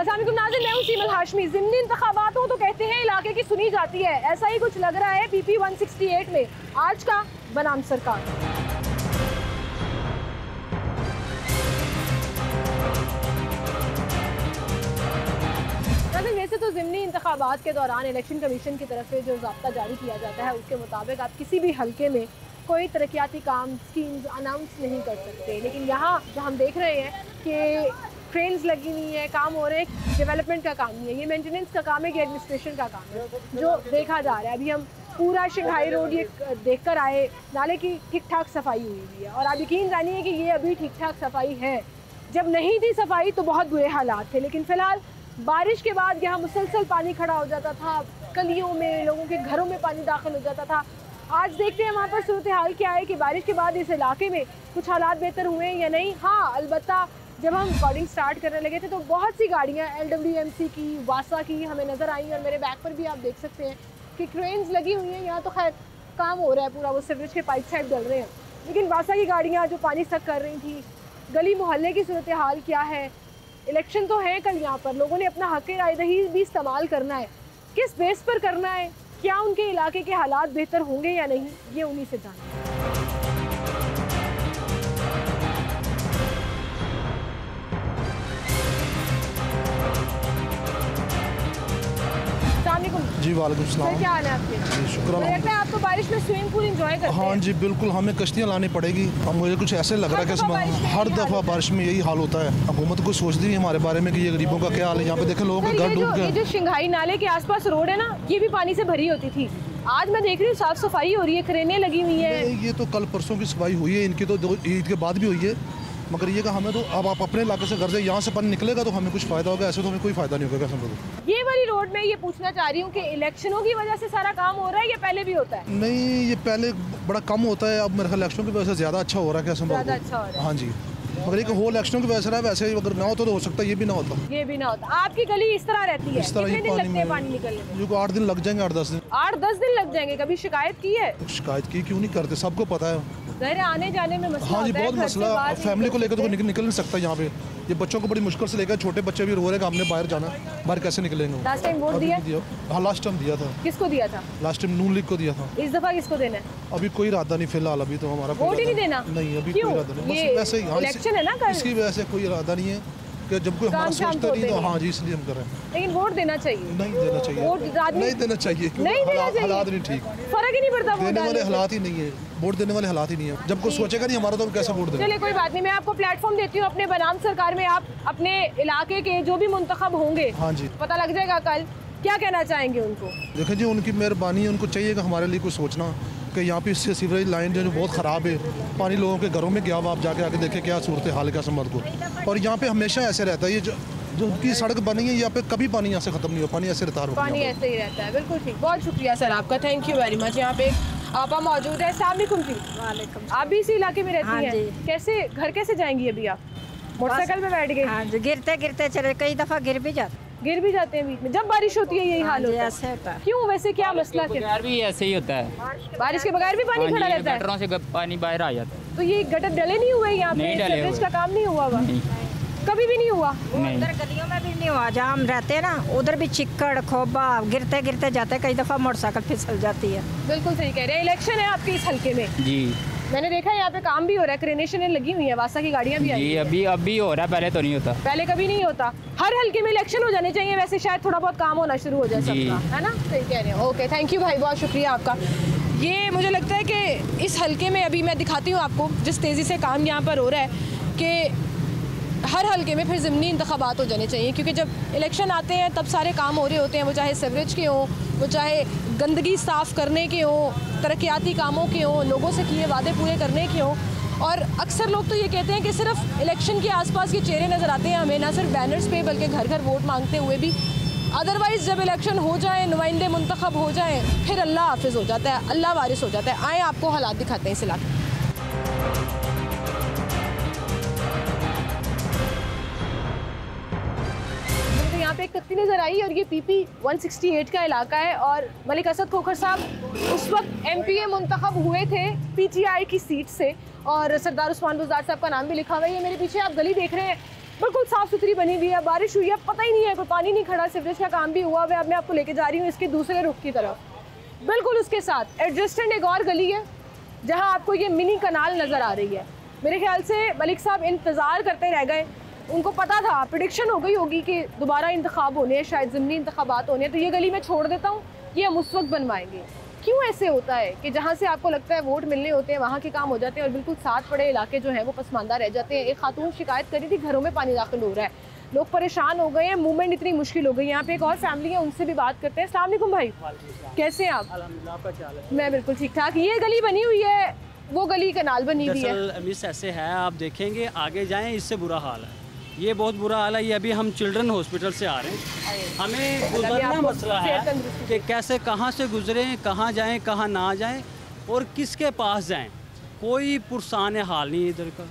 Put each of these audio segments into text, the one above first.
अस्सलाम वालेकुम नाज़रीन, मैं हूं सीमल हाशमी। ज़िमनी इंतखाबात हो तो कहते हैं इलाके की सुनी जाती है, ऐसा ही कुछ लग रहा है PP 168 में आज का बनाम सरकार। वैसे तो ज़िमनी इंतखाबात के दौरान इलेक्शन कमीशन की तरफ से जो ज़ाब्ता जारी किया जाता है उसके मुताबिक आप किसी भी हल्के में कोई तरक्याती काम स्कीम्स अनाउंस नहीं कर सकते, लेकिन यहाँ जो हम देख रहे हैं कि ट्रेन्स लगी हुई है, काम हो रहे हैं, डेवलपमेंट का काम नहीं है, ये मेंटेनेंस का काम है कि एडमिनिस्ट्रेशन का काम है जो देखा जा रहा है। अभी हम पूरा शंघाई रोड ये देख कर आए, नाले की ठीक ठाक सफाई हुई हुई है और आप यकीन जानिए कि ये अभी ठीक ठाक सफाई है। जब नहीं थी सफाई तो बहुत बुरे हालात थे, लेकिन फ़िलहाल बारिश के बाद यहाँ मुसलसल पानी खड़ा हो जाता था, गलियों में लोगों के घरों में पानी दाखिल हो जाता था। आज देखते हैं वहाँ पर सूरत हाल क्या है कि बारिश के बाद इस इलाके में कुछ हालात बेहतर हुए हैं या नहीं। हाँ, अलबत्ता जब हम रिकॉर्डिंग स्टार्ट करने लगे थे तो बहुत सी गाड़ियाँ LWMC की, वासा की हमें नज़र आई और मेरे बैक पर भी आप देख सकते हैं कि क्रेन्स लगी हुई हैं। यहाँ तो खैर काम हो रहा है पूरा, वो सीवरेज के पाइप साइड डल रहे हैं, लेकिन वासा की गाड़ियाँ जो पानी सक कर रही थी, गली मोहल्ले की सूरत हाल क्या है। इलेक्शन तो है कल, यहाँ पर लोगों ने अपना हक़ रायदही भी इस्तेमाल करना है, किस बेस पर करना है, क्या उनके इलाके के हालात बेहतर होंगे या नहीं, ये उन्हीं से जानना है। जी वालेकुम सलाम। क्या हाल है आपके? जी शुक्र। लगता है आप तो बारिश में स्विमिंग पूल एंजॉय करते हैं। हाँ जी बिल्कुल, हमें कश्तियाँ लानी पड़ेगी। अब मुझे कुछ ऐसे लग रहा है कि हर दफ़ा बारिश में यही हाल होता है। हुकूमत को सोचती है हमारे बारे में कि ये गरीबों का क्या हाल है। यहाँ पे देखें लोगों के घर डूब गए। जो शंघाई नाले के आसपास रोड है ना, ये भी पानी से भरी होती थी। आज मैं देख रही हूँ साफ सफाई हो रही है, क्रेनें लगी हुई है। ये तो कल परसों की सफाई हुई है, इनकी तो ईद के बाद भी हुई है, मगर ये हमें तो अब आप अपने इलाके से घर से यहाँ से पानी निकलेगा तो हमें कुछ फ़ायदा होगा, ऐसे तो हमें कोई फ़ायदा नहीं होगा। समझो ये वाली रोड में ये पूछना चाह रही हूँ कि इलेक्शनों की वजह से सारा काम हो रहा है या पहले भी होता है? नहीं, ये पहले बड़ा कम होता है, अब मेरे ख्याल इलेक्शनों की वजह से ज़्यादा अच्छा हो रहा है। क्या समझो? ज़्यादा अच्छा हो रहा है। हाँ जी, मगर एक होल इलेक्शनों की वजह से वैसे अगर ना होता तो हो सकता है ये भी ना होता। ये भी ना होता। आपकी गली इस तरह रहती है? इस तरह कितने दिन लगते हैं पानी निकलने में? 8 दिन लग जाएंगे, 8-10 दिन। 8-10 दिन लग जाएंगे। कभी शिकायत की है? शिकायत की क्यों नहीं करते, सबको पता है। आने जाने में मसला हाँ जी, बहुत मसला। फैमिली को लेकर तो निकल नहीं सकता यहाँ पे। ये बच्चों को बड़ी मुश्किल से लेकर, छोटे बच्चे भी रो रहे हैं हमने बाहर जाना, बाहर कैसे निकलेंगे। लास्ट टाइम वोट दिया? हाँ लास्ट टाइम दिया था। किसको दिया था? लास्ट टाइम नून लीग को दिया था। इस दफा किसको देना है? अभी कोई इरादा नहीं फिलहाल, अभी तो हमारा वोट ही नहीं देना। नहीं, अभी कोई इरादा नहीं, बस वैसे ही इलेक्शन है ना कल, इसकी वजह से कोई इरादा नहीं है कि जब कोई हमारा सोचता नहीं तो हाँ जी इसलिए हम कर रहे हैं। लेकिन वोट देना चाहिए? नहीं देना चाहिए, वोट नहीं देना चाहिए, हालात नहीं ठीक, फर्क ही नहीं पड़ता। देने वाले हालात ही नहीं है, वोट देने वाले हालात ही नहीं है। जब कोई सोचेगा नहीं हमारा तो हम कैसे वोट देंगे। चलिए कोई बात नहीं, मैं आपको प्लेटफॉर्म देती हूँ अपने बनाम सरकार में। आप अपने इलाके के जो भी मुंतखब होंगे, हाँ जी, पता लग जाएगा कल, क्या कहना चाहेंगे उनको? देखें जी, उनकी मेहरबानी है, उनको चाहिए कि हमारे लिए कुछ सोचना कि यहाँ पे इससे सीवरेज लाइन जो बहुत ख़राब है, पानी लोगों के घरों में गया हुआ, आप जाके आके देखें क्या सूरत हाल है समझ को। और यहाँ पे हमेशा ऐसे रहता है, ये जो उनकी सड़क बनी है यहाँ पे कभी पानी यहाँ से ख़त्म नहीं हो, पानी ऐसे रहता है, पानी ऐसे ही रहता है। बिल्कुल ठीक, बहुत शुक्रिया सर आपका, थैंक यू वेरी मच। यहाँ पे आपा मौजूद है। अस्सलाम वालेकुम जी। वालेकुम। आप भी इसी इलाके में रहती हैं? कैसे घर कैसे जाएंगी अभी आप? मोटरसाइकिल पे बैठ गए? हाँ जी, गिरते गिरते चले, कई दफ़ा गिर भी जाते हैं बीच में। जब बारिश होती है यही हाल होता है? ऐसे होता है। क्यों, वैसे क्या मसला? बगैर भी ऐसे ही होता है, बारिश के बगैर भी पानी खड़ा रहता है? गटरों से पानी बाहर आ जाता है। तो ये गटर डले नहीं हुए यहाँ पे? सीवरेज का काम नहीं हुआ? कभी भी नहीं हुआ? उधर गलियों में भी नहीं हुआ, जहाँ हम रहते हैं ना उधर भी चिक्कड़ खोबा, गिरते गिरते जाते, कई दफ़ा मोटरसाइकिल फिसल जाती है। बिल्कुल सही कह रहे हैं। इलेक्शन है आपके इस हल्के में जी, मैंने देखा है यहाँ पे काम भी हो रहा है, क्रेनेशनें लगी हुई है, वासा की गाड़ियाँ भी आई जी, अभी हो रहा है, पहले तो नहीं होता, पहले कभी नहीं होता। हर हल्के में इलेक्शन हो जाने चाहिए, वैसे शायद थोड़ा बहुत काम होना शुरू हो जाए सबका, है ना? सही कह रहे हैं। ओके, थैंक यू भाई, बहुत शुक्रिया आपका। ये मुझे लगता है कि इस हल्के में अभी मैं दिखाती हूँ आपको जिस तेज़ी से काम यहाँ पर हो रहा है कि हर हल्के में फिर ज़िमनी इंतखाबात हो जाने चाहिए, क्योंकि जब इलेक्शन आते हैं तब सारे काम हो रहे होते हैं, वो चाहे सीवरेज के हों, वो चाहे गंदगी साफ़ करने के हों, तरक्याती कामों के हों, लोगों से किए वादे पूरे करने के हों। और अक्सर लोग तो ये कहते हैं कि सिर्फ इलेक्शन के आसपास ये चेहरे नज़र आते हैं हमें, ना सिर्फ बैनर्स पे बल्कि घर घर वोट मांगते हुए भी। अदरवाइज़ जब इलेक्शन हो जाए, नुमाइंदे मुंतखब हो जाएँ, फिर अल्लाह हाफिज़ हो जाता है, अल्लाह वारिस हो जाता है। आए आपको हालात दिखाते हैं इस इलाके में। यहाँ पे एक तख्ती नज़र आई और ये PP 168 का इलाका है और मलिक असद खोखर साहब उस वक्त MPA मुंतखब हुए थे PTI की सीट से और सरदार उस्मान बुज़दार साहब का नाम भी लिखा हुआ है। ये मेरे पीछे आप गली देख रहे हैं, बिल्कुल साफ़ सुथरी बनी हुई है, बारिश हुई है, पता ही नहीं है, कोई पानी नहीं खड़ा, सीवरेज का काम भी हुआ हुआ है। अब मैं आपको लेके जा रही हूँ इसके दूसरे रुख की तरफ। बिल्कुल उसके साथ एडजस्टेंट एक और गली है जहाँ आपको ये मिनी कनाल नज़र आ रही है। मेरे ख्याल से मलिक साहब इंतज़ार करते रह गए, उनको पता था, प्रेडिक्शन हो गई होगी कि दोबारा इंतखाब होने हैं, शायद ज़मीनी इंतखाबात होने हैं, तो ये गली मैं छोड़ देता हूँ, ये हम उस वक्त बनवाएंगे। क्यों ऐसे होता है कि जहाँ से आपको लगता है वोट मिलने होते हैं वहाँ के काम हो जाते हैं और बिल्कुल साथ पड़े इलाके जो हैं वो पसमानदा रह जाते हैं। एक खातून शिकायत करी थी घरों में पानी दाखिल हो रहा है, लोग परेशान हो गए हैं, मूवमेंट इतनी मुश्किल हो गई। यहाँ पे एक और फैमिली है, उनसे भी बात करते हैं। अस्सलाम वालेकुम भाई, कैसे हैं आप? अल्हम्दुलिल्लाह, आपका क्या हाल है? मैं बिल्कुल ठीक ठाक। ये गली बनी हुई है, वो गली कनाल बनी हुई है। दरअसल मिस ऐसे है, आप देखेंगे आगे जाएं इससे बुरा हाल है, ये बहुत बुरा हाल है। ये अभी हम चिल्ड्रन हॉस्पिटल से आ रहे हैं, हमें गुजरना मसला है कि कैसे कहाँ से गुजरें, कहाँ जाएं, कहाँ ना जाएं और किसके पास जाएं। कोई पुरसान हाल नहीं इधर का।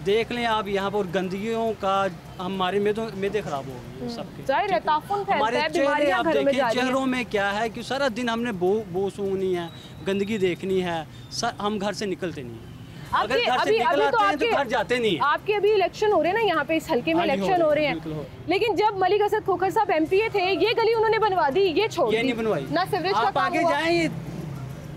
देख लें आप यहाँ पर गंदगियों का, हमारे मैदे खराब हो गए सबके। जाहिर है ताफुन फैलता हमारे है, चेहरे बीमारियां आप घरों में जा देखें, रही हैं। चेहरों में क्या है कि सारा दिन हमने बो सूंघनी है, गंदगी देखनी है, हम घर से निकलते नहीं हैं। अगर घर से निकल आते हैं तो घर जाते नहीं हैं। आपके अभी इलेक्शन हो रहे हैं ना, यहाँ पे इस हल्के में इलेक्शन हो रहे हैं, लेकिन जब मलिक असद खोखर साहब एमपीए थे, ये गली उन्होंने बनवा दी, ये छोड़ ये दी, नहीं बनवाई। ना सीवरेज का आप काम आगे हुआ। जाएं,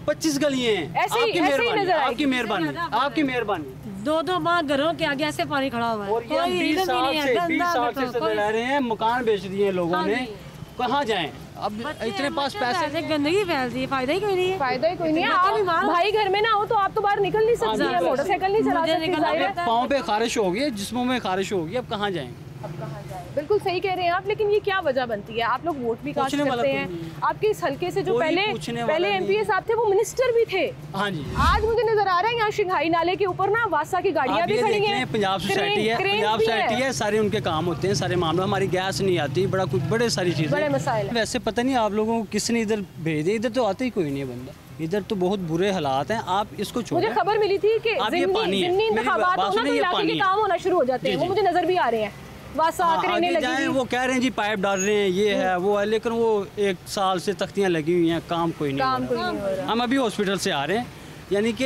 25 गलियां हैं। ऐसे ही आपकी नजर मेहरबानी, आएगी। आपकी मेहरबानी, आपकी मेहरबानी। दो माह घरों के आगे ऐसे पानी खड़ा हुआ है, और ये हम 20 साल से रह रहे हैं, मकान बेच दिए लोगों हाँ ने, जी। कहाँ जाएं? अब इतने पास पैसे, गंदगी फैलती है, फायदा ही कोई नहीं है। फायदा ही कोई नहीं है। आप भाई घर में ना हो तो आप तो बाहर निकल नहीं सकती हैं, मोटरसाइकिल नहीं चला मुझे सकती, निकलना जाहिर है। पड़ता है। पाँव पे खारिश हो गई, जिस्मों में खारिश हो गई, अब कहाँ जाएं? बिल्कुल सही कह रहे हैं आप, लेकिन ये क्या वजह बनती है? आप लोग वोट भी कास्ट पूछने वाला करते कोई हैं, नहीं है। आपके इस हल्के से जो कोई पहले पूछने वाला एमपीए नहीं। साहब थे वो मिनिस्टर भी थे। हाँ जी। आज मुझे नजर आ रहा है यहाँ शिंघाई नाले के ऊपर ना वासा की गाड़ियाँ आप भी ये खड़ी देख हैं, लें, पंजाब सोसाइटी है, क्रेन पंजाब भी सोसाइटी है, सारे उनके काम होते हैं, सारे मामले, हमारी गैस नहीं आती, बड़ा कुछ, बड़े सारी चीज़ें, बड़े मसाइल हैं। वैसे पता नहीं आप लोगों को किसने इधर भेज दिया, इधर तो आते ही कोई नहीं है बंदा, इधर तो बहुत बुरे हालात हैं, आप इसको छोड़ें। मुझे खबर मिली थी कि आप ये पानी है, ज़िमनी मेरी इंतखाबात बात होना सुनिए, तो ये इलाके पानी के है। काम होना शुरू हो जाते हैं, वो जी, मुझे नजर भी आ रहे हैं, वासा हाँ, क्रेनें आगे लगी जाएं, हुई। वो कह रहे हैं जी पाइप डाल रहे हैं, ये है वो है, लेकिन वो 1 साल से तख्तियाँ लगी हुई हैं, काम कोई नहीं काम हो कोई रहा। नहीं हो रहा। हम अभी हॉस्पिटल से आ रहे हैं, यानी कि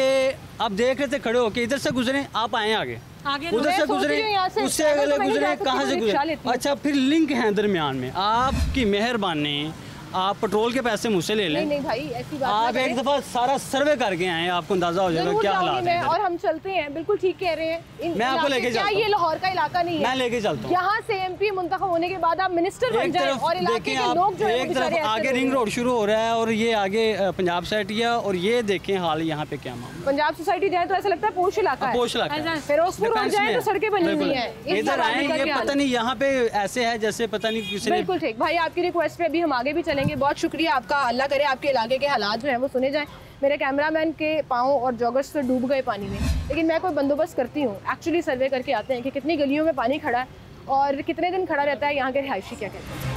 आप देख रहे थे खड़े होके, इधर से गुजरे, आप आए आगे, आगे उधर मैं से सोच गुजरे, रही हूँ यहाँ से, उससे पैदल तो अगले मैं नहीं गुजरे, जा सकती, कहाँ से मैं रिक्शा गुजरे? लेती हूँ। अच्छा, फिर लिंक है दरमियान में, आपकी मेहरबानी, आप पेट्रोल के पैसे मुझसे ले नहीं लें। नहीं भाई ऐसी बात आप ना एक करें। दफ़ा सारा सर्वे करके आए हैं, आपको अंदाजा हो जाएगा जरूर क्या जाऊंगी हालात मैं, हैं और इधर। हम चलते हैं, बिल्कुल ठीक कह रहे हैं। मैं आपको लेके क्या चलता ये हूँ। लाहौर का इलाका नहीं है? मैं लेके चलता हूँ। यहाँ से एमपी मुंतखब होने के बाद आप मिनिस्टर बन एक जाएं तरफ और इलाके देखें के आप, लोग जो है वो एक बेचारे तरफ ऐसे आगे लोग रिंग हैं। रोड शुरू हो रहा है और ये आगे पंजाब सोसाइटी है, और ये देखें हाल यहाँ पे क्या मामला। पंजाब सोसाइटी जाए तो ऐसा लगता है पोश इलाका है। पोश इलाका है। फिरोजपुर रोड डिफेंस जाए में तो है। सड़कें बनी हुई बिल्कुल। हैं। इस इधर जगह आए, का ये क्या हाल पता है? नहीं यहाँ पे ऐसे है जैसे पता नहीं किसी ने। बिल्कुल ठीक भाई, आपकी रिक्वेस्ट पे अभी हम आगे भी चलेंगे। बहुत शुक्रिया आपका, अल्लाह करे आपके इलाके के हालात जो हैं वो सुने जाएं। मेरे कैमरामैन के पाँव और जॉगर्स तो डूब गए पानी में, लेकिन मैं कोई बंदोबस्त करती हूँ, एक्चुअली सर्वे करके आते हैं कि कितनी गलियों में पानी खड़ा है और कितने दिन खड़ा रहता है, यहाँ के रिहायशी क्या कहते हैं।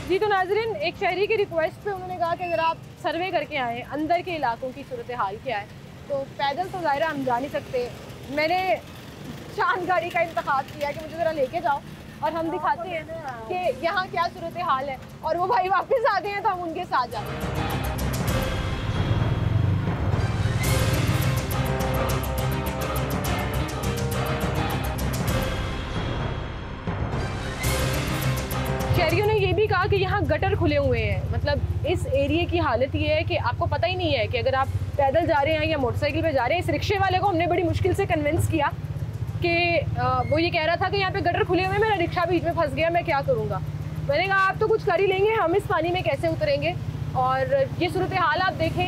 जी तो नाजरीन, एक शहरी की रिक्वेस्ट पे उन्होंने कहा कि अगर आप सर्वे करके आएँ अंदर के इलाकों की सूरत हाल क्या है, तो पैदल तो ज़ाहिर है हम जा नहीं सकते। मैंने शान गाड़ी का इंतखाब किया कि मुझे ज़रा लेके जाओ और हम दिखाते हैं कि यहाँ क्या सूरत हाल है, और वो भाई वापस आ गए हैं तो हम उनके साथ जाते हैं। शहरियों ने ये भी कहा कि यहाँ गटर खुले हुए हैं, मतलब इस एरिया की हालत ये है कि आपको पता ही नहीं है कि अगर आप पैदल जा रहे हैं या मोटरसाइकिल पे जा रहे हैं। इस रिक्शे वाले को हमने बड़ी मुश्किल से कन्विंस किया कि वो ये कह रहा था कि यहाँ पे गटर खुले हुए हैं, मेरा रिक्शा बीच में फंस गया, मैं क्या करूँगा। मैंने कहा आप तो कुछ कर ही लेंगे, हम इस पानी में कैसे उतरेंगे। और ये सूरत हाल आप देखें,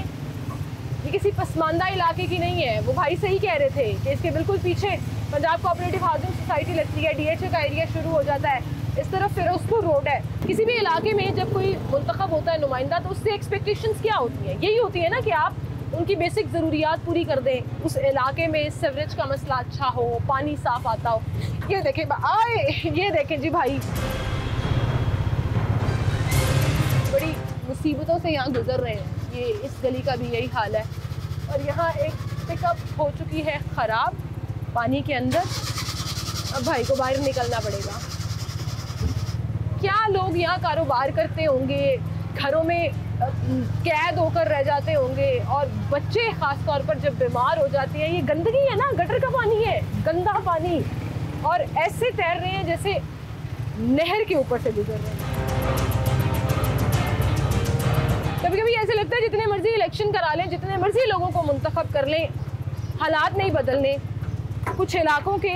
ये किसी पसमानदा इलाके की नहीं है। वो भाई सही कह रहे थे कि इसके बिल्कुल पीछे पंजाब कोऑपरेटिव हाउसिंग सोसाइटी लगती है, DHA का एरिया शुरू हो जाता है, इस तरफ फिरोजपुर रोड है। किसी भी इलाके में जब कोई मुंतखब होता है नुमाइंदा, तो उससे एक्सपेक्टेशंस क्या होती हैं? यही होती है ना कि आप उनकी बेसिक ज़रूरियात पूरी कर दें, उस इलाके में सीवरेज का मसला अच्छा हो, पानी साफ आता हो। ये देखें आए, ये देखें जी भाई, बड़ी मुसीबतों से यहाँ गुजर रहे हैं। ये इस गली का भी यही हाल है, और यहाँ एक पिकअप हो चुकी है ख़राब पानी के अंदर। अब भाई को बाहर निकलना पड़ेगा। क्या लोग यहाँ कारोबार करते होंगे, घरों में कैद होकर रह जाते होंगे, और बच्चे खास तौर पर जब बीमार हो जाते हैं। ये गंदगी है ना, गटर का पानी है, गंदा पानी, और ऐसे तैर रहे हैं जैसे नहर के ऊपर से गुजर रहे हैं। कभी कभी ऐसे लगता है जितने मर्जी इलेक्शन करा लें, जितने मर्जी लोगों को मुंतखब कर लें, हालात नहीं बदलने कुछ इलाकों के,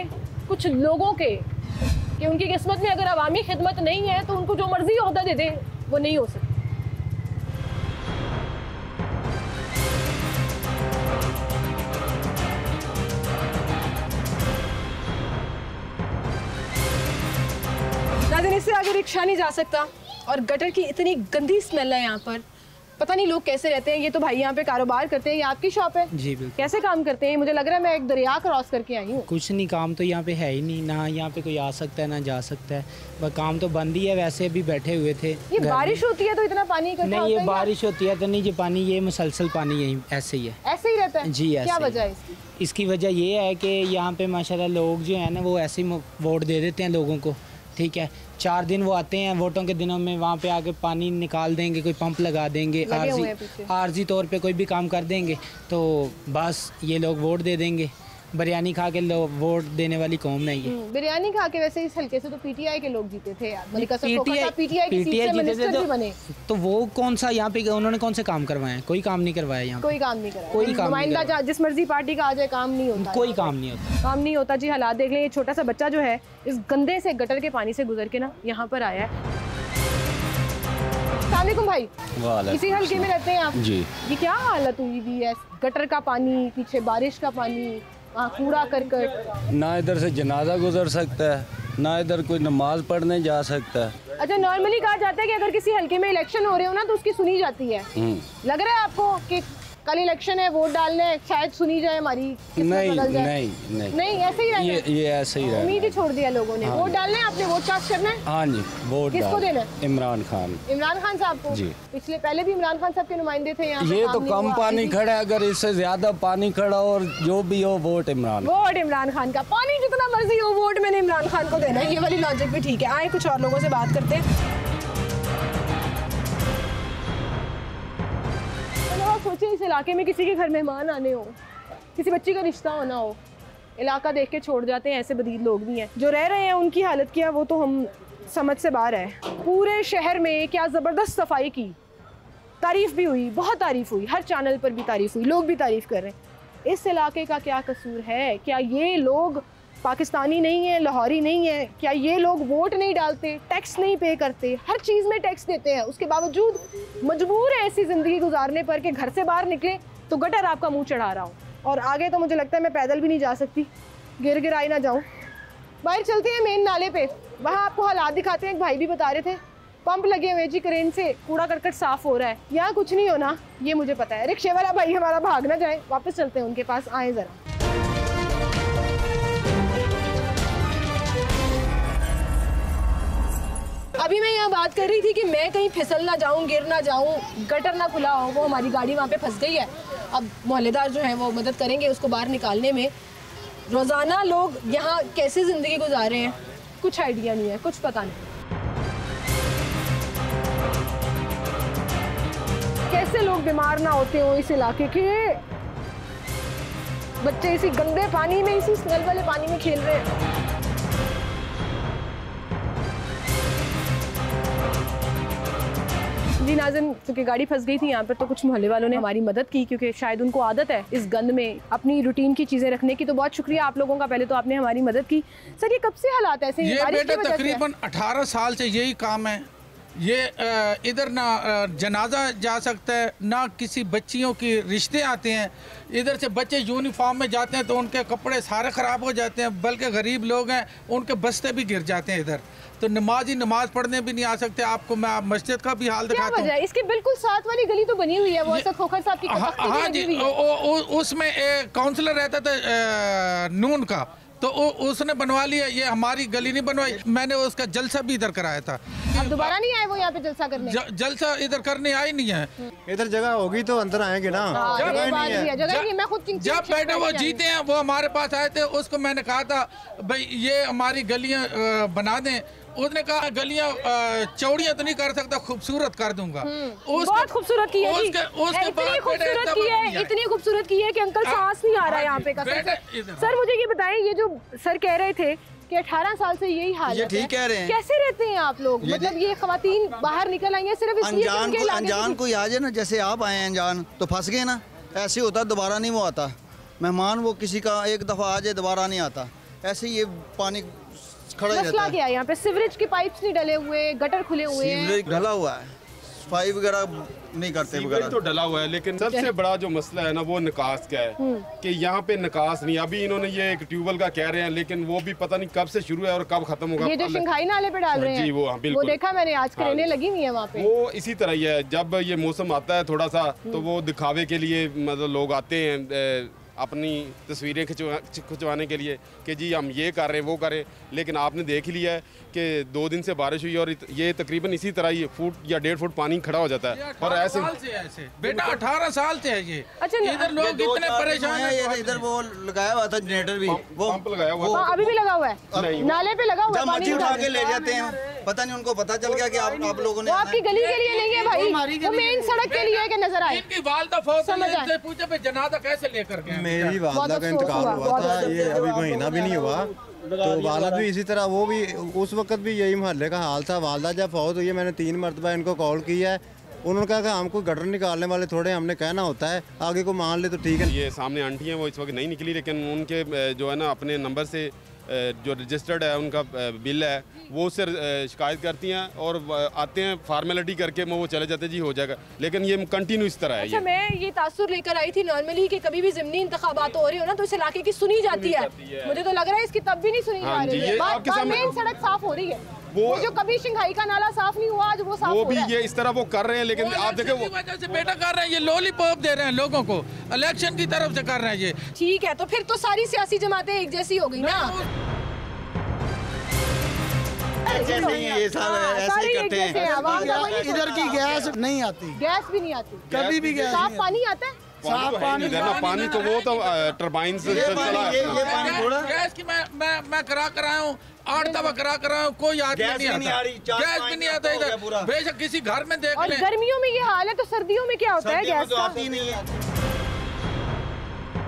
कुछ लोगों के, कि उनकी किस्मत में अगर अवामी खिदमत नहीं है तो उनको जो मर्जी ओहदा दे दे वो नहीं हो सकता। नाज़रीन, इससे आगे रिक्शा नहीं जा सकता, और गटर की इतनी गंदी स्मेल है यहाँ पर। पता नहीं लोग कैसे रहते हैं। ये तो भाई यहाँ पे कारोबार करते हैं। ये आपकी शॉप है? जी बिल्कुल। कैसे काम करते हैं? मुझे लग रहा है मैं एक दरिया क्रॉस करके आई हूँ। कुछ नहीं, काम तो यहाँ पे है ही नहीं, ना यहाँ पे कोई आ सकता है ना जा सकता है, बस काम तो बंद ही है। वैसे भी बैठे हुए थे। ये बारिश होती है तो इतना पानी इकट्ठा नहीं, होता ये है? बारिश होती है तो नहीं, ये पानी ये मुसलसल पानी यही ऐसे ही है। ऐसे ही रहता है जी ऐसे। क्या ही। वजह है इसकी? इसकी वजह ये है कि यहाँ पे माशाल्लाह लोग जो है ना वो ऐसे ही वोट दे देते हैं लोगों को, ठीक है। 4 दिन वो आते हैं वोटों के दिनों में, वहाँ पे आके पानी निकाल देंगे, कोई पंप लगा देंगे, आर्जी तौर पे कोई भी काम कर देंगे, तो बस ये लोग वोट दे देंगे। बिरयानी खा के लोग वोट देने वाली कौम नहीं है। बिरयानी खा के वैसे इस हल्के से तो पीटीआई के लोग जीते थे यार। मलिका पीटीआई की सीट से मिनिस्टर भी बने। तो वो कौन सा यहाँ पे उन्होंने कौन से काम करवाए? कोई काम नहीं करवाया यहाँ, कोई काम नहीं कराया। कोई काम नहीं नुमाइंदा जिस मर्जी पार्टी का आ जाए काम नहीं होता, कोई काम नहीं होता, काम नहीं होता जी। हालात देख लें, ये छोटा सा बच्चा जो है इस गंदे से गटर के पानी से गुजर के ना यहाँ पर आया है। अस्सलामुअलैकुम भाई, इसी हल्के में रहते हैं आप जी? ये क्या हालत हुई हुई है? गटर का पानी, पीछे बारिश का पानी, कूड़ा करकट, ना इधर से जनाजा गुजर सकता है, ना इधर कोई नमाज पढ़ने जा सकता है। अच्छा, नॉर्मली कहा जाता है कि अगर किसी हल्के में इलेक्शन हो रहे हो ना तो उसकी सुनी जाती है। लग रहा है आपको कि कल इलेक्शन है, वोट डालने है, शायद सुनी जाए, हमारी नहीं बदल जाए? नहीं ऐसे ही रहना है। ये ऐसे ही रहना है। उम्मीद ही छोड़ दिया लोगों ने। वोट डालने है, आपने वोट कास्ट करना है? हाँ जी, वोट किसको देना है? इमरान खान। इमरान खान साहब को जी। पिछले पहले भी इमरान खान साहब के नुमाइंदे थे यहाँ। ये तो कम पानी खड़ा है, अगर इससे ज्यादा पानी खड़ा और जो भी हो वोट इमरान खान का। पानी जितना मर्जी हो, वोट मैंने इमरान खान को देना है। ये वाली लॉजिक भी ठीक है। आए कुछ और लोगों से बात करते हैं। सोचिए इस इलाके में किसी के घर मेहमान आने हो, किसी बच्ची का रिश्ता होना हो, इलाका देख के छोड़ जाते हैं। ऐसे बदीद लोग भी हैं जो रह रहे हैं। उनकी हालत क्या, वो तो हम समझ से बाहर है। पूरे शहर में क्या ज़बरदस्त सफाई की, तारीफ़ भी हुई, बहुत तारीफ़ हुई, हर चैनल पर भी तारीफ़ हुई, लोग भी तारीफ़ कर रहे हैं। इस इलाके का क्या कसूर है? क्या ये लोग पाकिस्तानी नहीं है, लाहौरी नहीं है? क्या ये लोग वोट नहीं डालते, टैक्स नहीं पे करते? हर चीज़ में टैक्स देते हैं, उसके बावजूद मजबूर है ऐसी ज़िंदगी गुजारने पर कि घर से बाहर निकले तो गटर आपका मुंह चढ़ा रहा हूँ, और आगे तो मुझे लगता है मैं पैदल भी नहीं जा सकती, गिर आई ना जाऊँ। बाहर चलते हैं मेन नाले पे, वहाँ आपको हालात दिखाते हैं। एक भाई भी बता रहे थे पंप लगे हुए जी, क्रेन से कूड़ा करकट साफ़ हो रहा है। यहाँ कुछ नहीं होना, ये मुझे पता है। रिक्शे वाला भाई हमारा भाग ना जाए, वापस चलते हैं उनके पास। आए ज़रा। अभी मैं यहाँ बात कर रही थी कि मैं कहीं फिसल ना जाऊँ, गिर ना जाऊँ, गटर ना खुला हो। वो हमारी गाड़ी वहाँ पे फंस गई है। अब मोहल्लेदार जो हैं वो मदद करेंगे उसको बाहर निकालने में। रोज़ाना लोग यहाँ कैसे ज़िंदगी गुजार रहे हैं कुछ आइडिया नहीं है, कुछ पता नहीं। कैसे लोग बीमार ना होते हो इस इलाके के बच्चे, इसी गंदे पानी में, इसी स्मेल वाले पानी में खेल रहे हैं। जी नाज़रीन, क्योंकि गाड़ी फंस गई थी यहाँ पर तो कुछ मोहल्ले वालों ने हमारी मदद की, क्योंकि शायद उनको आदत है इस गंद में अपनी रूटीन की चीज़ें रखने की। तो बहुत शुक्रिया आप लोगों का, पहले तो आपने हमारी मदद की। सर ये कब से हालात ऐसे हैं? ये बेटा तकरीबन 18 साल से यही काम है। ये इधर ना जनाजा जा सकता है, ना किसी बच्चियों की रिश्ते आते हैं। इधर से बच्चे यूनिफॉर्म में जाते हैं तो उनके कपड़े सारे ख़राब हो जाते हैं, बल्कि गरीब लोग हैं उनके बस्ते भी गिर जाते हैं इधर। तो नमाज पढ़ने भी नहीं आ सकते। आपको मैं मस्जिद का भी हाल दिखाता हूँ। इसके बिल्कुल साथ वाली गली तो बनी हुई है, वो खोखर साहब की। हाँ जी, उसमें एक काउंसलर रहता था नून का, तो उसने बनवा लिया। ये हमारी गली नहीं बनवाई, मैंने उसका जलसा भी इधर कराया था। अब दोबारा नहीं आए वो यहाँ पे जलसा करने? जलसा इधर करने आई नहीं है। इधर जगह होगी तो अंदर आएंगे ना। जब बैठे वो जीते हैं, वो हमारे पास आए थे, उसको मैंने कहा था भाई ये हमारी गलियां बना दें। उसने कहा गलियां चौड़ियां तो नहीं कर सकता, खूबसूरत कर दूंगा। बहुत खूबसूरत की है जी, इतनी खूबसूरत की है, इतनी खूबसूरत की है कि अंकल सांस नहीं आ रहा है यहाँ पे कसम से। सर मुझे ये बताएं, ये जो सर कह रहे थे कि 18 साल से यही हाल है, ठीक कह रहे हैं। कैसे रहते हैं आप लोग? मतलब ये खवातीन बाहर निकल आई हैं सिर्फ इसलिए अनजान कोई आ जाए ना, जैसे आप आए हैं अनजान तो फंस गए ना, ऐसे होता है, दोबारा नहीं वो आता मेहमान, वो किसी का एक दफ़ा आ जाए दोबारा नहीं आता, ऐसे ये पानी खड़ा रहता है। क्या है यहाँ पे? सीवरेज के पाइप्स नहीं डले हुए, गटर खुले हुए हैं, सीवरेज ढला हुआ है, सफाई वगैरह नहीं करते वगैरह तो डला हुआ है। लेकिन सबसे बड़ा जो मसला है ना वो निकास का है कि यहाँ पे निकास नहीं। अभी इन्होंने ये एक ट्यूबवेल का कह रहे हैं, लेकिन वो भी पता नहीं कब से शुरू है और कब खत्म होगा। ये जो शंघाई नाले पे डाल रहे हैं जी, वो देखा मैंने, आज क्रेनें लगी हुई है वहाँ पे। वो इसी तरह ही है, जब ये मौसम आता है थोड़ा सा तो वो दिखावे के लिए मतलब लोग आते हैं अपनी तस्वीरें खिंचवाने के लिए कि जी हम ये कर रहे हैं वो कर रहे हैं। लेकिन आपने देख लिया है कि 2 दिन से बारिश हुई और ये तकरीबन इसी तरह ही फुट या 1.5 फुट पानी खड़ा हो जाता है। और ऐसे बेटा 18 साल से है ये। अच्छा, इधर लोग इतने परेशान हैं। इधर वो लगाया हुआ था जनरेटर भी, वो पंप लगाया हुआ है, अभी भी लगा हुआ है, नाले पे लगा हुआ है, मच्छी उठा के ले जाते हैं, पता नहीं उनको पता चल गया कि आप लोगों ने। वो आपकी गली के लिए नहीं है भाई, वो मेन सड़क के लिए है कि नजर आए। इनकी वालदा फौत से पूछे पे जनाजा कैसे लेकर गए? मेरी वालदा का इंतकाल हुआ था, ये अभी महीना भी नहीं हुआ, तो वालद भी इसी तरह, वो भी उस वक्त भी यही मोहल्ले का हाल था। वालदा जब फौत हुई है, मैंने 3 मरतबा इनको कॉल किया है, उन्होंने कहा कि हमको गटर निकालने वाले थोड़े, हमने कहना होता है, आगे को मान ले तो ठीक है। ये सामने आंटी हैं, वो इस वक्त नहीं निकली, लेकिन उनके जो है ना अपने नंबर से जो रजिस्टर्ड है उनका बिल है वो उससे शिकायत करती हैं और आते हैं, फार्मेलिटी करके वो चले जाते हैं, जी हो जाएगा। लेकिन ये कंटिन्यू इस तरह है। अच्छा, मैं ये तासुर लेकर आई थी नॉर्मली कि कभी भी ज़िमनी इंतखाबात हो रही हो ना तो इस इलाके की सुनी जाती है। मुझे तो लग रहा है इसकी तब भी नहीं सुनी जा रही है। मेन सड़क साफ हो रही है, वो जो कभी शंघाई का नाला साफ नहीं हुआ, आज वो साफ हो रहा है। ये इस तरह वो कर रहे हैं, लेकिन आप देखें वो वजह से बेटा कर रहे हैं, ये लॉलीपॉप दे रहे हैं लोगों को, इलेक्शन की तरफ से कर रहे हैं ये। ठीक है, तो फिर तो सारी सियासी जमातें एक जैसी हो गई ना। ऐसे नहीं है, ये सब ऐसे ही करते हैं। इधर की गैस नहीं आती, गैस भी नहीं आती, कभी भी गैस। साफ पानी आता है, साफ पानी तो वो तो टरबाइन से चला है। ये पानी थोड़ा गैस की मैं करा कर आया हूँ, 8 दफा करा कर आया हूँ, कोई आदमी नहीं आता, गैस भी नहीं आता इधर। बेशक किसी घर में देख ले। गर्मियों में ये हाल है तो सर्दियों में क्या होता है? गैस आती नहीं है।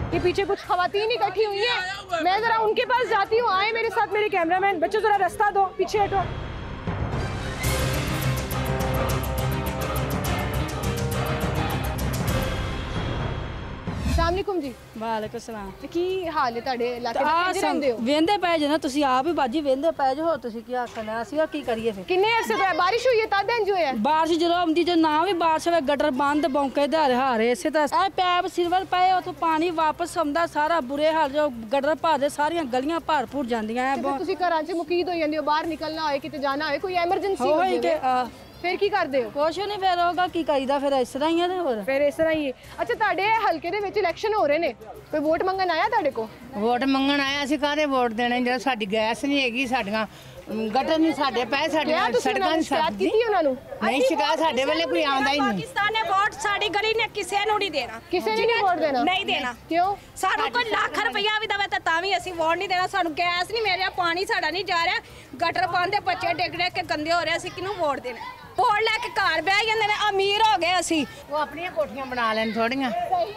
ये पीछे कुछ खवातीन इकट्ठी हुई है, मैं जरा उनके पास जाती हूँ। आए मेरे साथ मेरे कैमरामैन, बच्चों जरा रास्ता दो, पीछे हटो। अस्सलामुअलैकुम जी। वालेकुम सलाम। की हाल है ਤੁਹਾਡੇ ਇਲਾਕੇ ਦੇ? ਕਿੰਨੇ ਰਹਿੰਦੇ ਹੋ? ਵੇਂਦੇ ਪੈ ਜੇ ਨਾ ਤੁਸੀਂ ਆਪ ਹੀ ਬਾਜੀ ਵੇਂਦੇ ਪੈ ਜੋ, ਤੁਸੀਂ ਕੀ ਆਖਣਾ, ਅਸੀਂ ਕੀ ਕਰੀਏ ਫਿਰ? ਕਿੰਨੇ ਅਰਸੇ ਤੋਂ ਬਾਰਿਸ਼ ਹੋਈ ਹੈ ਤਦ ਇੰਜ ਹੋਇਆ? ਬਾਰਿਸ਼ ਜਦੋਂ ਆਉਂਦੀ ਜੇ ਨਾ ਵੀ ਬਾਰਿਸ਼ ਹੋਵੇ, ਗਟਰ ਬੰਦ ਬੌਂਕੇ ਦੇ ਹਾਰੇ ਇਸੇ ਤਰ੍ਹਾਂ ਇਹ ਪੈਪ ਸਿਲਵਰ ਪਏ, ਉਥੋਂ ਪਾਣੀ ਵਾਪਸ ਆਉਂਦਾ ਸਾਰਾ ਬੁਰੇ ਹਾਲ, ਜੋ ਗਟਰ ਭਰਦੇ ਸਾਰੀਆਂ ਗਲੀਆਂ ਭਰ ਭੁਰ ਜਾਂਦੀਆਂ ਐ। ਤੁਸੀਂ ਘਰਾਂ 'ਚ ਮੁਕੀਦ ਹੋ ਜਾਂਦੇ ਹੋ, ਬਾਹਰ ਨਿਕਲਣਾ ਹੋਏ, ਕਿਤੇ ਜਾਣਾ ਹੋਏ, ਕੋਈ ਐਮਰਜੈਂਸੀ ਹੋਵੇ ਕਿ ਫਿਰ ਕੀ ਕਰਦੇ ਹੋ? ਕੁਛ ਨਹੀਂ, ਫਿਰ ਹੋਗਾ ਕੀ ਕਰੀਦਾ, ਫਿਰ ਇਸ ਤਰ੍ਹਾਂ ਹੀ ਆ। ਤੇ ਹੋਰ ਫਿਰ ਇਸ ਤਰ੍ਹਾਂ ਹੀ। ਅੱਛਾ, ਤੁਹਾਡੇ ਹਲਕੇ ਦੇ ਵਿੱਚ ਇਲੈਕਸ਼ਨ ਹੋ ਰਹੇ ਨੇ, ਕੋਈ ਵੋਟ ਮੰਗਣ ਆਇਆ ਤੁਹਾਡੇ ਕੋਲ? ਵੋਟ ਮੰਗਣ ਆਇਆ, ਅਸੀਂ ਕਾਹਦੇ ਵੋਟ ਦੇਣੇ ਜਦੋਂ ਸਾਡੀ ਗੈਸ ਨਹੀਂ ਹੈਗੀ, ਸਾਡੀਆਂ ਗਟਰ ਨਹੀਂ ਸਾਡੇ ਪਏ, ਸਾਡੀਆਂ ਸੜਕਾਂ ਨਹੀਂ ਸਾਡੀ ਉਹਨਾਂ ਨੂੰ ਨਹੀਂ ਸ਼ਿਕਾਇਤ, ਸਾਡੇ ਵੇਲੇ ਕੋਈ ਆਉਂਦਾ ਹੀ ਨਹੀਂ। ਪਾਕਿਸਤਾਨ ਨੇ ਵੋਟ ਸਾਡੀ ਗਲੀ ਨੇ ਕਿਸੇ ਨੂੰ ਨਹੀਂ ਦੇਣਾ, ਕਿਸੇ ਨੇ ਨਹੀਂ ਵੋਟ ਦੇਣਾ, ਨਹੀਂ ਦੇਣਾ। ਕਿਉਂ? ਸਾਨੂੰ ਕੋਈ ਲੱਖ ਰੁਪਇਆ ਵੀ ਦੇਵੇ ਤਾਂ ਵੀ ਅਸੀਂ ਵੋਟ ਨਹੀਂ ਦੇਣਾ। ਸਾਨੂੰ ਗੈਸ ਨਹੀਂ ਮਿਲ ਰਿਹਾ, ਪਾਣੀ ਸਾਡਾ ਨਹੀਂ ਜਾ ਰਿਹਾ, ਗਟਰ ਬੰਦ ਦੇ, ਬੱਚੇ ਡਿੱਗ ਡਿੱਗ ਕੇ ਗੰਦੇ ਹੋ ਰਹੇ, ਅਸੀਂ ਕਿਹਨੂੰ ਵੋਟ ਦੇਣਾ? ਵੋਟ ਲੈ ਕੇ ਘਰ ਬਹਿ ਜਾਂਦੇ ਨੇ, ਅਮੀਰ ਹੋ ਗਏ ਅਸੀਂ। ਉਹ ਆਪਣੀਆਂ ਕੋਠੀਆਂ ਬਣਾ ਲੈਣ, ਥੋੜੀਆਂ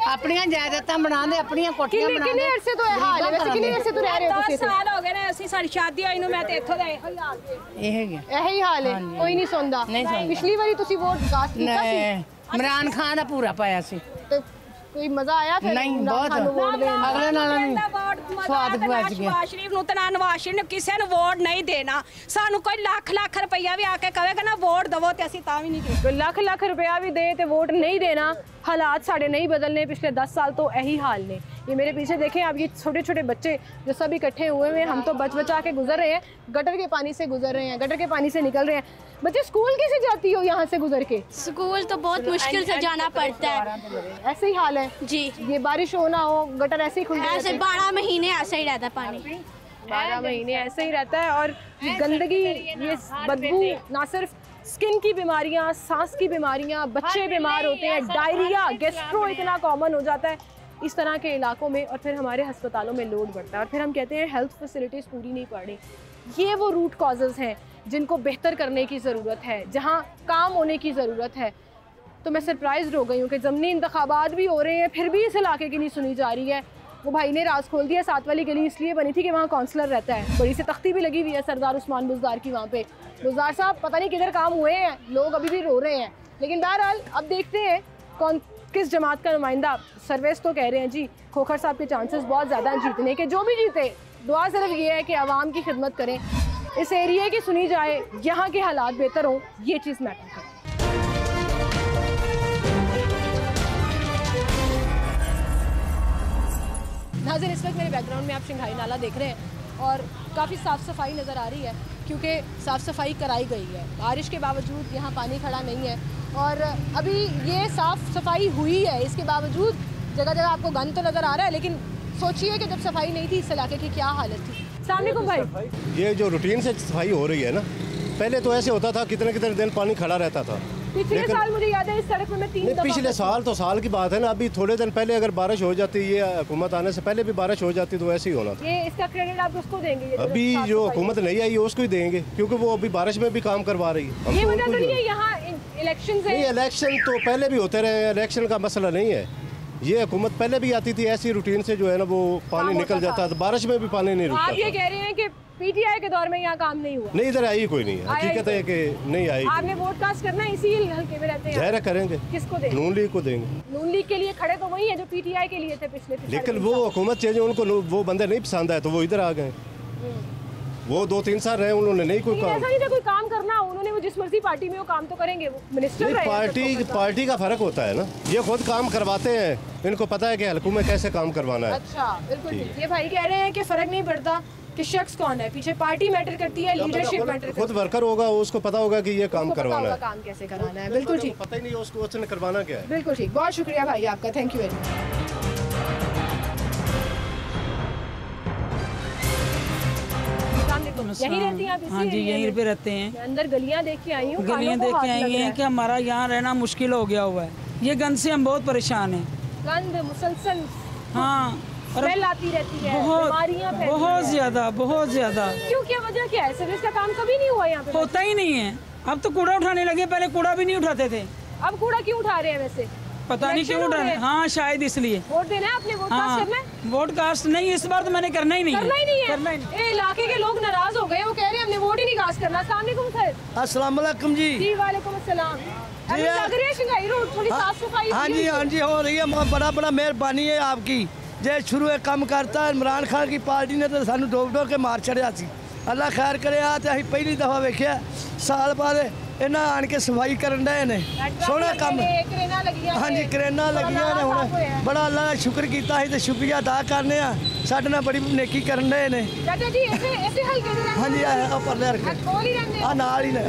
ਆਪਣੀਆਂ ਜਾਇਦਾਦਾਂ ਬਣਾਉਂਦੇ, ਆਪਣੀਆਂ ਕੋਠੀਆਂ ਬਣਾਉਂਦੇ। ਕਿੰਨੇ ਅਰਸੇ ਤੋਂ ਇਹ ਹਾਲ ਹੈ? ਵੈਸੇ ਕਿੰਨੇ ਅਰਸੇ ਤੋਂ ਰਹਿ ਰਹੇ ਹੋ ਤੁਸੀਂ? 10 ਸਾਲ ਹੋ ਗਏ ਨੇ ਅਸੀਂ, ਸਾਡੀ ਸ਼ਾਦੀ ਹੋਈ ਨੂੰ, ਮੈਂ ਤੇ ਇੱਥੋਂ ਦਾ ਇਹੋ ਹੀ ਹਾਲ ਇਹੀ ਹਾਲ ਹੈ, ਕੋਈ ਨਹੀਂ ਸੁਣਦਾ। ਪਿਛਲੀ ਵਾਰੀ ਤੁਸੀਂ ਵੋਟ ਕਾਸਟ ਕੀਤਾ ਸੀ? ਇਮਰਾਨ ਖਾਨ ਦਾ ਪੂਰਾ ਪਾਇਆ ਸੀ। ਕੋਈ ਮਜ਼ਾ ਆਇਆ ਫਿਰ? ਨਹੀਂ, ਬਹੁਤ ਅਗਲੇ ਨਾਲ ਨਹੀਂ ਸਵਾਦ ਬਚ ਗਿਆ। ਨਵਾਜ਼ ਸ਼ਰੀਫ ਨੂੰ ਤੇ ਨਾ ਨਵਾਜ਼ ਸ਼ਰੀਫ ਨੂੰ ਕਿਸੇ ਨੂੰ ਵੋਟ ਨਹੀਂ ਦੇਣਾ। ਸਾਨੂੰ ਕੋਈ ਲੱਖ ਰੁਪਈਆ ਵੀ ਆ ਕੇ ਕਹੇਗਾ ਨਾ ਵੋਟ ਦਵੋ ਤੇ ਅਸੀਂ ਤਾਂ ਵੀ ਨਹੀਂ ਦੇ। ਲੱਖ ਰੁਪਇਆ ਵੀ दे तो वोट नहीं देना। हालात साढ़े नहीं बदलने, पिछले 10 साल तो यही हाल ने। ये मेरे पीछे देखें आप, ये छोटे छोटे बच्चे जो सब इकट्ठे हुए हैं, हम तो बचा के गुजर रहे हैं, गटर के पानी से गुजर रहे हैं, गटर के पानी से निकल रहे हैं। बच्चे स्कूल कैसे जाती हो यहाँ से गुजर के? स्कूल तो बहुत मुश्किल से जाना पड़ता है। ऐसे ही हाल है जी, ये बारिश हो ना हो गटर ऐसे ही खुल जाते हैं। ऐसे 12 महीने ऐसे ही रहता है पानी, 12 महीने ऐसे ही रहता है। और गंदगी, ये बदबू, ना सिर्फ स्किन की बीमारियां, सांस की बीमारियां, बच्चे बीमार होते हैं, डायरिया, गैस्ट्रो इतना कॉमन हो जाता है इस तरह के इलाकों में। और फिर हमारे अस्पतालों में लोड बढ़ता है और फिर हम कहते हैं हेल्थ फैसिलिटीज़ पूरी नहीं पड़ रही। ये वो रूट कॉजेज़ हैं जिनको बेहतर करने की ज़रूरत है, जहाँ काम होने की ज़रूरत है। तो मैं सरप्राइज़ हो गई हूँ कि ज़मनी इंतखाबात भी हो रहे हैं, फिर भी इस इलाके की नहीं सुनी जा रही है। वो भाई ने राज खोल दिया, 7 वाली गली इसलिए बनी थी कि वहाँ काउंसलर रहता है। बड़ी सी तख्ती भी लगी हुई है सरदार उस्मान बुज़दार की वहाँ पे। बुज़दार साहब पता नहीं किधर काम हुए हैं, लोग अभी भी रो रहे हैं। लेकिन बहरहाल अब देखते हैं कौन किस जमात का नुमाइंदा। सर्वेस तो कह रहे हैं जी खोखर साहब के चांसेस बहुत ज़्यादा जीतने के। जो भी जीते, दुआ सिर्फ ये है कि आवाम की खिदमत करें, इस एरिया की सुनी जाए, यहाँ के हालात बेहतर हों, ये चीज़ मैटर करे। नाज़रीन, इस वक्त मेरे बैकग्राउंड में आप शंघाई नाला देख रहे हैं और काफ़ी साफ़ सफाई नज़र आ रही है, क्योंकि साफ़ सफाई कराई गई है। बारिश के बावजूद यहाँ पानी खड़ा नहीं है और अभी ये साफ़ सफाई हुई है, इसके बावजूद जगह जगह आपको गंद तो नज़र आ रहा है। लेकिन सोचिए कि जब सफाई नहीं थी इस इलाके की क्या हालत थी। अस्सलाम वालेकुम भाई। ये जो रूटीन से सफाई हो रही है ना, पहले तो ऐसे होता था कितने कितने दिन पानी खड़ा रहता था। पिछले साल मुझे याद है इस सड़क में मैं 3 दफा पिछले साल तो साल की बात है ना। अभी थोड़े दिन पहले अगर बारिश हो जाती, ये हुकूमत आने से पहले भी बारिश हो जाती तो ऐसे ही होना था। ये इसका क्रेडिट आप उसको देंगे? अभी जो हुकूमत नहीं आई उसको ही देंगे, क्योंकि वो अभी बारिश में भी काम करवा रही है। ये वजह तो नहीं है यहाँ इलेक्शन से? नहीं, इलेक्शन तो पहले भी होते रहे, इलेक्शन का मसला नहीं है। ये हुकूमत पहले भी आती थी ऐसी रूटीन से, जो है ना वो पानी निकल जाता था, बारिश में भी पानी नहीं रुकता। आप ये कह रहे हैं कि पीटीआई के दौर में यहाँ काम नहीं हुआ? नहीं, इधर आई कोई नहीं है, हकीकत है कि नहीं आई। आपने वोट कास्ट करना है, इसी हल्के में रहते हैं? जाहिर करेंगे। किसको देंगे? नून लीग को देंगे। नून लीग के लिए खड़े तो वही है जो पीटीआई के लिए थे पिछले। लेकिन वो हुकूमत चेंज, उनको वो बंदे नहीं पसंद आए तो वो इधर आ गए। वो 2-3 साल रहे, उन्होंने नहीं कोई काम। ऐसा नहीं था कोई काम करना, उन्होंने वो जिस मर्जी पार्टी में वो काम तो करेंगे, वो मिनिस्टर रहे। पार्टी का फर्क होता है ना, ये खुद काम करवाते हैं, इनको पता है कि हल्कों में कैसे काम करवाना है। अच्छा, बिल्कुल ठीक। ये भाई कह रहे हैं कि फर्क नहीं पड़ता कि शख्स कौन है, पीछे पार्टी मैटर करती है, लीडरशिप मैटर करती है। खुद वर्कर होगा, उसको पता होगा कि ये काम करवाना है, काम कैसे कराना है। बिल्कुल ठीक, पता ही नहीं उसको उसने करवाना क्या है। बिल्कुल ठीक, बहुत शुक्रिया भाई आपका, थैंक यू वेरी मच। यहीं रहती हैं आप? हाँ जी, यहीं पे रहते हैं। अंदर गलियां देख के आई हूँ, गलियां देख के आई हैं कि हमारा यहाँ रहना मुश्किल हो गया हुआ है। ये गंद से हम बहुत परेशान हैं। गंद मुसलसल, हाँ, स्मेल आती रहती है, बीमारियां फैलती हैं। बहुत ज्यादा, बहुत ज्यादा। क्यों, क्या वजह क्या है? सर्विस का काम कभी नहीं हुआ यहाँ पे? होता ही नहीं है। अब तो कूड़ा उठाने लगे, पहले कूड़ा भी नहीं उठाते थे। अब कूड़ा क्यों उठा रहे हैं वैसे? पता नहीं क्यों उठा रहे हैं। हाँ, शायद इसलिए। वोट देना है आपने? वोट कास्ट करना है? वोट कास्ट नहीं, इस बार तो मैंने करना ही नहीं है। करना ही नहीं है। इलाके के लोग नाराज हो गए, वो कह रहे हैं हमने वोट ही नहीं कास्ट करना। अस्सलाम वालेकुम सर। अस्सलाम वालेकुम जी। जी वालेकुम अस्सलाम। अभी लग रही है शंघाई रोड थोड़ी साफ सफाई? हाँ जी, हाँ जी हो रही है, बड़ा बड़ा मेहरबानी है आपकी। जे शुरू काम करता है इमरान खान की पार्टी ने तो सानू डोब डोब के मार छड़िया सी। अल्लाह खैर करे। आ तो अं पहली दफा वेख्या साल बाद इन्हें आन के सफाई करन डे ने, सोहना काम। हाँ जी, क्रेना लगिया ने, हुण बड़ा अल्लाह का शुक्र किया तो शुक्रिया अदा करने साडे नाल बड़ी नेकी करन डे ने। हाँ जी, परले नाल ही ने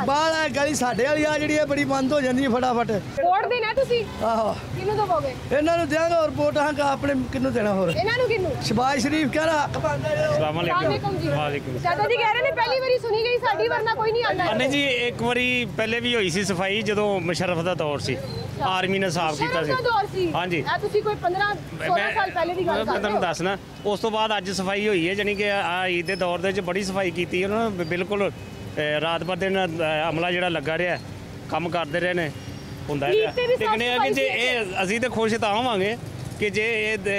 बाहर है गली साडे वाली आ जिहड़ी बड़ी बंद हो जाती है फटाफट। वोट देना तुसीं? आहो, किहनूं देवोगे? इन्हां नूं देंगे और वोट हां अपने किहनूं देना होर? इन्हां नूं किहनूं? शहबाज शरीफ कह रहा हक बनदा है। अस्सलाम वालेकुम जी। वालेकुम। चाचा जी कह रहे ने पहली बारी सुनी गई साडी, वरना कोई नहीं आंदा। नहीं जी, एक बारी पहले भी हुई सी सफाई जदों मुशर्रफ दा दौर सी, आर्मी ने साफ कीता सी। हाँ जी, ਤੁਸੀਂ ਕੋਈ 15-16 ਸਾਲ ਪਹਿਲੇ ਦੀ ਗੱਲ ਕਰ ਰਹੇ ਹੋ? मैं ਤੁਹਾਨੂੰ ਦੱਸਣਾ, ਉਸ ਤੋਂ ਬਾਅਦ ਅੱਜ ਸਫਾਈ ਹੋਈ ਹੈ, ਜਾਨੀ ਕਿ ਈਦ ਦੇ ਦੌਰ ਦੇ ਵਿੱਚ ਬੜੀ ਸਫਾਈ ਕੀਤੀ ਉਹਨਾਂ ਨੇ। ਬਿਲਕੁਲ ਰਾਤ ਭਰ ਦਿਨ ਅਮਲਾ ਜਿਹੜਾ ਲੱਗਾ ਰਿਹਾ, ਕੰਮ ਕਰਦੇ ਰਹੇ ਨੇ, ਹੁੰਦਾ ਰਿਹਾ। ਲੇਕਿਨ ਇਹ ਕਿ ਜੇ ਇਹ ਅਸੀਂ ਤੇ ਖੁਸ਼ ਤਾਂ ਹੋਵਾਂਗੇ कि जे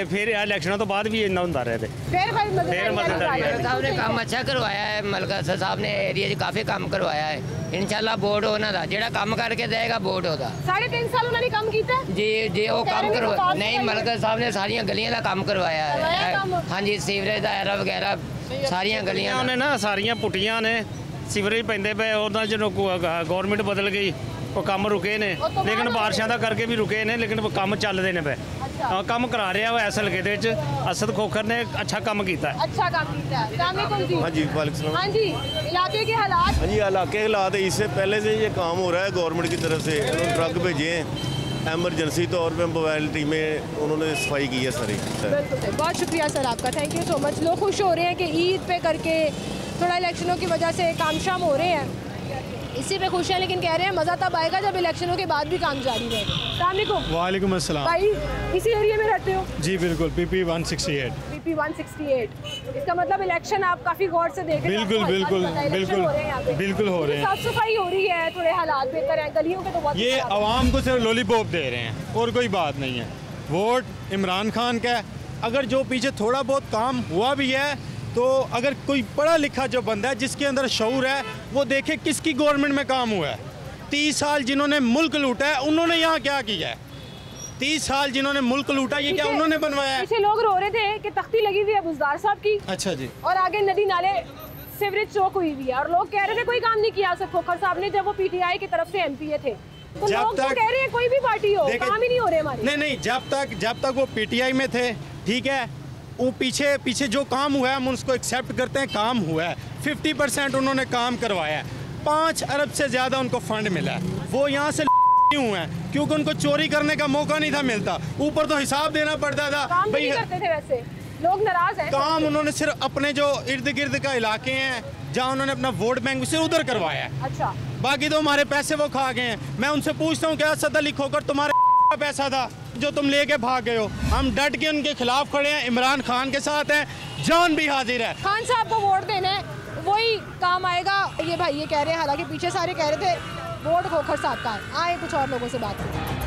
फिर इलेक्शनों तो बाद भी इन्ना होंदा रहे फिर मलका साहब ने काम अच्छा करवाया है। मलका साहब ने एरिया काफ़ी काम करवाया है। इंशाल्लाह वोट होना था, जेड़ा काम करके देगा वोट होगा। 3.5 साल उन्होंने काम किया जी जी, वो काम करवा नहीं, मलका साहब ने सारिया गलियां का काम करवाया है। हाँ जी, सीवरेज का एरा वगैरह सारिया गलियां उन्हें ना सारिया पुटियां ने, सीवरेज पैंदे पे उन्होंने जो गवर्नमेंट बदल गई वो काम रुके ने, लेकिन बारिशों का करके भी रुके ने, लेकिन वो काम चलते हैं पे। काम करा रहा है इस हल्के दे असद खोखर ने अच्छा काम किया। अच्छा काम किया है। हाँ जी, वालेकुम। हाँ जी, इलाके के हालात? हाँ जी, इलाके के हालात इससे पहले से ये काम हो रहा है गवर्नमेंट की तरफ से। उन्होंने ट्रक भेजे हैं, एमरजेंसी तौर पे मोबाइल टीमें उन्होंने सफाई की है सारी। बहुत शुक्रिया सर आपका, थैंक यू सो मच। लोग खुश हो रहे हैं कि ईद पे करके थोड़ा इलेक्शनों की वजह से काम शाम हो रहे हैं। इसी पे खुश हैं, लेकिन कह रहे हैं मज़ा तब आएगा जब इलेक्शनों के बाद भी काम जारी रहेगा। अस्सलाम वालेकुम। वालेकुम अस्सलाम। भाई इसी एरिया में रहते हो? जी बिल्कुल, PP 168। PP 168, इसका मतलब इलेक्शन आप काफ़ी गौर से देख रहे हैं? बिल्कुल बिल्कुल बिल्कुल बिल्कुल हो रहे हैं। साफ सफाई हो रही है, थोड़े हालात बेहतर हैं, गलियों के तो बहुत ये आवाम को सिर्फ लॉलीपॉप दे रहे हैं और कोई बात नहीं है। वोट इमरान खान का है। अगर जो पीछे थोड़ा बहुत काम हुआ भी है तो अगर कोई पढ़ा लिखा जो बंदा है जिसके अंदर शऊर है वो देखे किसकी गवर्नमेंट में काम हुआ है। 30 साल जिन्होंने मुल्क लूटा है उन्होंने यहाँ क्या किया है? 30 साल जिन्होंने मुल्क लूटा ये क्या उन्होंने बनवाया है? पीछे लोग रो रहे थे कि तख्ती लगी हुई है बुजदार साहब की। अच्छा जी। और आगे नदी नाले सीवरेज चौक हुई हुई है और लोग कह रहे थे कोई काम नहीं किया असद खोखर साहब ने जब वो PTI की तरफ से MPA थे। तो लोग तो कह रहे हैं कोई भी पार्टी हो काम ही नहीं हो रहे हमारे। नहीं, जब तक वो PTI में थे, ठीक है, वो पीछे जो काम हुआ है हम उसको एक्सेप्ट करते हैं, काम हुआ है। 50% उन्होंने काम करवाया है। 5 अरब से ज़्यादा उनको फंड मिला है। वो यहाँ से हुए हैं क्योंकि उनको चोरी करने का मौका नहीं था मिलता, ऊपर तो हिसाब देना पड़ता था। काम नहीं करते थे वैसे, लोग नाराज हैं। काम उन्होंने सिर्फ अपने जो इर्द गिर्द का इलाके हैं जहाँ उन्होंने अपना वोट बैंक से उधर करवाया है। अच्छा, बाकी तो हमारे पैसे वो खा गए हैं। मैं उनसे पूछता हूँ क्या असद अली खोखर तुम्हारे पैसा था जो तुम लेके भाग गए हो? हम डट के उनके खिलाफ खड़े हैं, इमरान खान के साथ हैं, जान भी हाजिर है। खान साहब को वोट देना है, वही काम आएगा ये भाई ये कह रहे हैं। हालांकि पीछे सारे कह रहे थे वोट खोखर साहब का है। आए कुछ और लोगों से बात करें।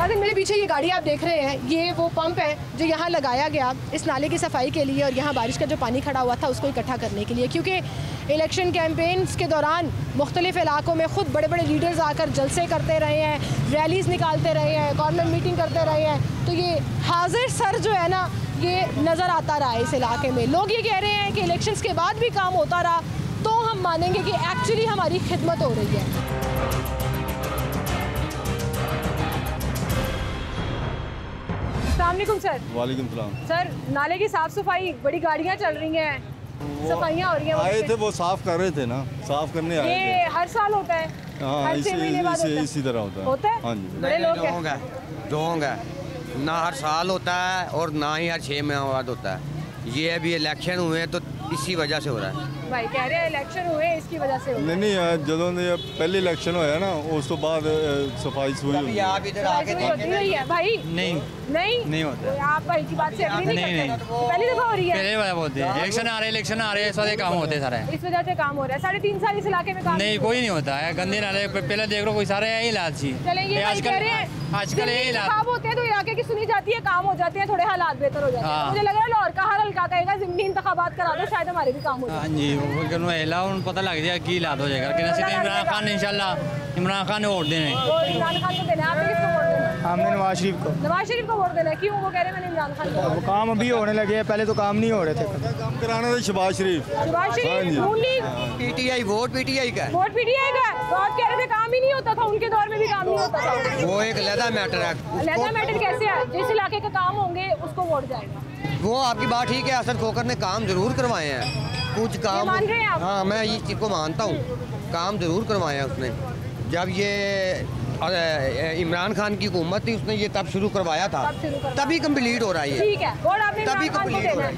लेकिन मेरे पीछे ये गाड़ी आप देख रहे हैं, ये वो पंप है जो यहाँ लगाया गया इस नाले की सफाई के लिए और यहाँ बारिश का जो पानी खड़ा हुआ था उसको इकट्ठा करने के लिए, क्योंकि इलेक्शन कैंपेन्स के दौरान मुख्तलिफ इलाकों में ख़ुद बड़े बड़े लीडर्स आकर जलसे करते रहे हैं, रैलीज़ निकालते रहे हैं, गवर्नमेंट मीटिंग करते रहे हैं। तो ये हाजिर सर जो है ना ये नज़र आता रहा है इस इलाके में। लोग ये कह रहे हैं कि इलेक्शंस के बाद भी काम होता रहा तो हम मानेंगे कि एक्चुअली हमारी खिदमत हो रही है। अस्सलामुअलैकुम सर। वालेकुम सलाम। सर नाले की साफ सफाई, बड़ी गाड़ियाँ चल रही हैं, सफाइयाँ हो रही हैं। आए थे वो साफ कर रहे थे ना, साफ करने आए थे। ये हर साल होता है? हाँ, इसी तरह होता है। हाँ जी। बड़े लोग ढोंग है ना, हर साल होता है और ना ही हर 6 महीने बाद होता है। ये अभी इलेक्शन हुए हैं तो इसी वजह से हो रहा है। भाई कह रहे हैं इलेक्शन हुए इसकी वजह से हो रहा है। नहीं, ਜਦੋਂ पहले इलेक्शन होया ना उस तो बाद सफाई हुई होती है। भाई नहीं होता। आप भाई की बात से एग्री नहीं करते? पहली दफा हो रही है? पहले बार बोलते हैं इलेक्शन आ रहे हैं, इस वजह काम होते सारे। इस वजह से काम हो रहा है। 3.5 साल इस इलाके में काम नहीं कोई नहीं होता है। गंदे नाले पहले देख लो, कोई सारे यही इलाज थी। चलेंगे आजकल यही इलाज होते हैं तो इलाके की सुनी जाती है, काम हो जाते हैं, थोड़े हालात बेहतर हो जाते हैं। मुझे लग रहा है लाहौर का हर हल्का कहेगा ज़िमनी इंतखाबात करा दो, शायद हमारे भी काम हो जाए। जी पता लग जाएगा की इलाज हो जाएगा। इमरान खान इंशाल्लाह इमरान खान ने वोट देने। इमरान खान को देना है। आपने किसको वोट देना है? हमने नवाज शरीफ को। नवाज शरीफ को वोट देना है? क्यों? वो कह रहे हैं मैंने इमरान खान को। काम अभी होने लगे हैं, पहले तो काम नहीं हो रहे थे। काम कराना था शहबाज शरीफ। PTI वोट PTI का है। वोट PTI का है। तो आप कह रहे थे काम ही नहीं होता था, उनके दौर में भी काम नहीं होता था। वो एक अलग मैटर है। अलग मैटर कैसे है? जिस इलाके का काम होंगे उसको वोट जाएगा। वो आपकी बात ठीक है, असद खोखर ने काम जरूर करवाए हैं, कुछ काम मान रहे हैं आप? हाँ, मैं इस चीज़ को मानता हूँ, काम जरूर करवाए हैं उसने। जब ये इमरान खान की हुकूमत थी उसने ये तब शुरू करवाया था, तभी कंप्लीट हो रहा है। ठीक है, वोट आपने तभी कंप्लीट हो रहा है।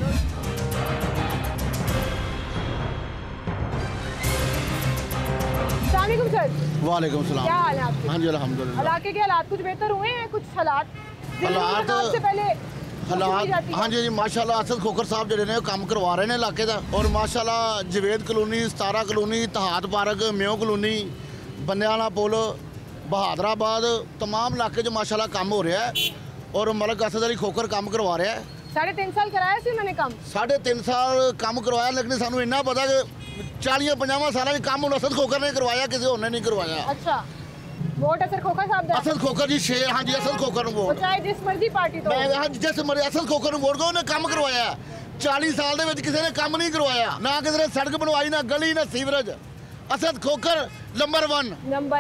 सर। वालेकुम सलाम। क्या हाल है आपके? हाँ जी अल्हम्दुलिल्लाह। इलाके के हालात कुछ बेहतर हुए हैं? कुछ हालात से पहले हालात हाँ जी माशाल्लाह असद खोखर साहब जो ने काम करवा रहे हैं इलाके का। और माशाल्लाह जवेद कलोनी, सतारा कलोनी, तहात पार्क, म्यो कलोनी, बंदियाला पुल, बहादराबाद, तमाम इलाके जो माशाल्लाह काम हो रहा है। और मलिक असद अली खोखर काम करवा रहा है। 3.5 साल कराया सी मैंने काम? 3.5 साल काम करवाया, लेकिन सानू इन्ना पता कि 40-50 साल काम असद खोखर ने करवाया, किसी और ने नहीं करवाया। अच्छा, वोट असद खोखर साहब दा? असद खोखर जी शेर। हाँ जी असद खोखर वोट, चाहे जिस मर्जी पार्टी तो। हाँ जिस मर्जी असद खोखर वोट को उन्हें काम करवाया। 40 साल दे विच किसी ने काम नहीं करवाया, ना किसी ने सड़क बनवाई, ना गली, ना सीवरेज। असद खोखर नंबर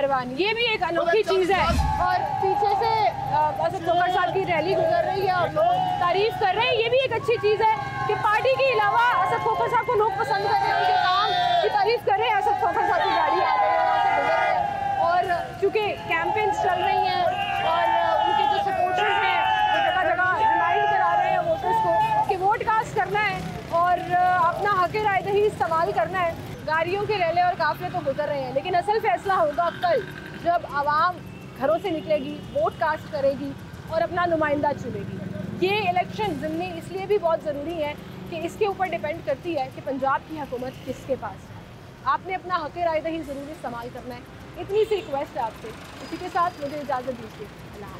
1। ये भी एक अनोखी चीज़ है। और पीछे से असद खोखर साहब की रैली गुजर रही है और लोग तारीफ कर रहे हैं। ये भी एक अच्छी चीज़ है कि पार्टी के अलावा असद खोखर साहब को लोग पसंद कर रहे हैं, उनके काम की तारीफ कर रहे हैं। असद खोखर साहब की गाड़ी आ रही है, वहाँ से गुजर रहे हैं। और चूँकि कैंपेन्स चल रही हैं और उनके जो सपोर्टर्स हैं वो जगह जगह रिमाइंड करा रहे हैं वोटर्स को कि वोट कास्ट करना है। और ही इस्तेमाल करना है। गाड़ियों के रेले और काफिले तो गुजर रहे हैं, लेकिन असल फैसला होगा कल जब आवाम घरों से निकलेगी, वोट कास्ट करेगी और अपना नुमाइंदा चुनेगी। ये इलेक्शन ज़िम्नी इसलिए भी बहुत ज़रूरी है कि इसके ऊपर डिपेंड करती है कि पंजाब की हुकूमत किसके पास है। आपने अपना हक़ राय दही ज़रूर इस्तेमाल करना है। इतनी सी रिक्वेस्ट है आपसे। इसी के साथ मुझे इजाज़त दीजिए। अल्लाह।